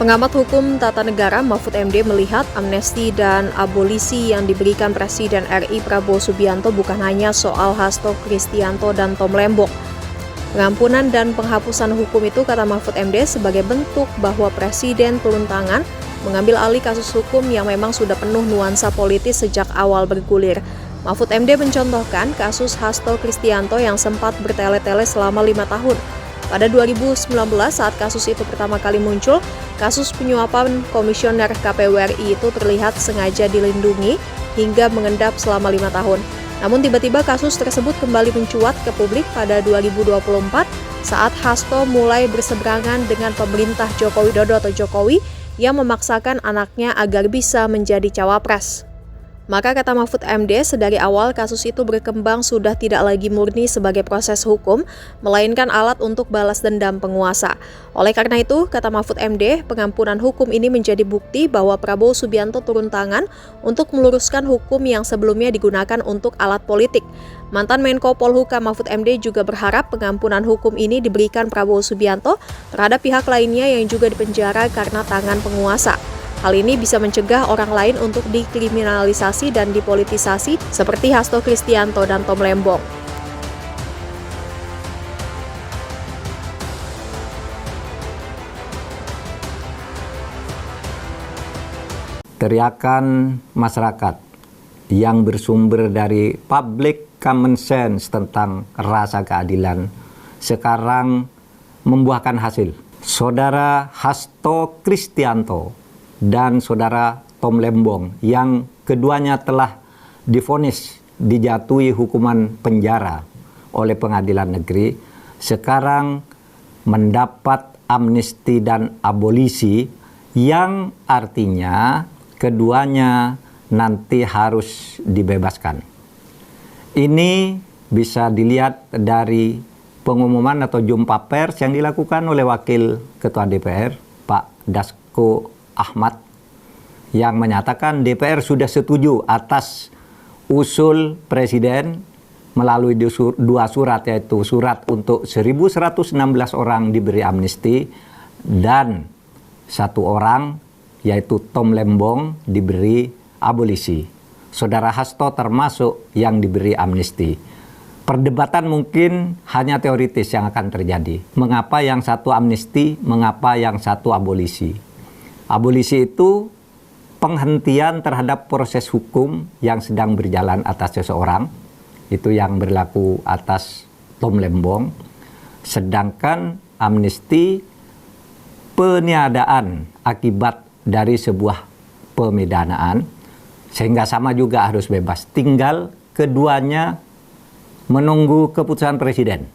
Pengamat hukum tata negara Mahfud MD melihat amnesti dan abolisi yang diberikan Presiden RI Prabowo Subianto bukan hanya soal Hasto Kristianto dan Tom Lembong. Pengampunan dan penghapusan hukum itu, kata Mahfud MD, sebagai bentuk bahwa Presiden turun tangan mengambil alih kasus hukum yang memang sudah penuh nuansa politis sejak awal bergulir. Mahfud MD mencontohkan kasus Hasto Kristianto yang sempat bertele-tele selama 5 tahun. Pada 2019 saat kasus itu pertama kali muncul, kasus penyuapan komisioner KPU RI itu terlihat sengaja dilindungi hingga mengendap selama 5 tahun. Namun tiba-tiba kasus tersebut kembali mencuat ke publik pada 2024 saat Hasto mulai berseberangan dengan pemerintah Joko Widodo atau Jokowi yang memaksakan anaknya agar bisa menjadi cawapres. Maka kata Mahfud MD, sedari awal kasus itu berkembang sudah tidak lagi murni sebagai proses hukum, melainkan alat untuk balas dendam penguasa. Oleh karena itu, kata Mahfud MD, pengampunan hukum ini menjadi bukti bahwa Prabowo Subianto turun tangan untuk meluruskan hukum yang sebelumnya digunakan untuk alat politik. Mantan Menko Polhukam Mahfud MD juga berharap pengampunan hukum ini diberikan Prabowo Subianto terhadap pihak lainnya yang juga dipenjara karena tangan penguasa. Hal ini bisa mencegah orang lain untuk dikriminalisasi dan dipolitisasi seperti Hasto Kristianto dan Tom Lembong. Teriakan masyarakat yang bersumber dari public common sense tentang rasa keadilan sekarang membuahkan hasil. Saudara Hasto Kristianto dan saudara Tom Lembong yang keduanya telah divonis dijatuhi hukuman penjara oleh pengadilan negeri sekarang mendapat amnesti dan abolisi yang artinya keduanya nanti harus dibebaskan. Ini bisa dilihat dari pengumuman atau jumpa pers yang dilakukan oleh Wakil Ketua DPR Pak Dasko Ahmad yang menyatakan DPR sudah setuju atas usul Presiden melalui dua surat, yaitu surat untuk 1.116 orang diberi amnesti dan satu orang yaitu Tom Lembong diberi abolisi. Saudara Hasto termasuk yang diberi amnesti. Perdebatan mungkin hanya teoritis yang akan terjadi. Mengapa yang satu amnesti, mengapa yang satu abolisi? Abolisi itu penghentian terhadap proses hukum yang sedang berjalan atas seseorang. Itu yang berlaku atas Tom Lembong. Sedangkan amnesti peniadaan akibat dari sebuah pemidanaan. Sehingga sama juga harus bebas. Tinggal keduanya menunggu keputusan Presiden.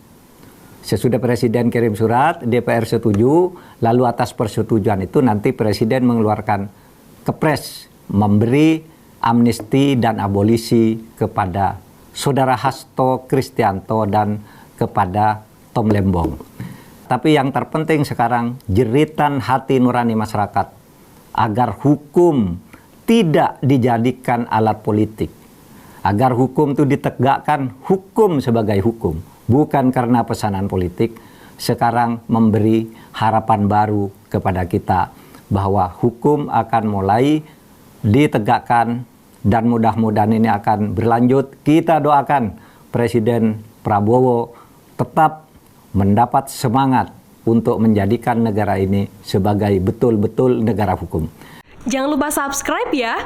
Sesudah Presiden kirim surat, DPR setuju, lalu atas persetujuan itu nanti Presiden mengeluarkan kepres memberi amnesti dan abolisi kepada saudara Hasto Kristianto dan kepada Tom Lembong. Tapi yang terpenting sekarang jeritan hati nurani masyarakat agar hukum tidak dijadikan alat politik. Agar hukum itu ditegakkan hukum sebagai hukum. Bukan karena pesanan politik, sekarang memberi harapan baru kepada kita bahwa hukum akan mulai ditegakkan dan mudah-mudahan ini akan berlanjut. Kita doakan Presiden Prabowo tetap mendapat semangat untuk menjadikan negara ini sebagai betul-betul negara hukum. Jangan lupa subscribe ya!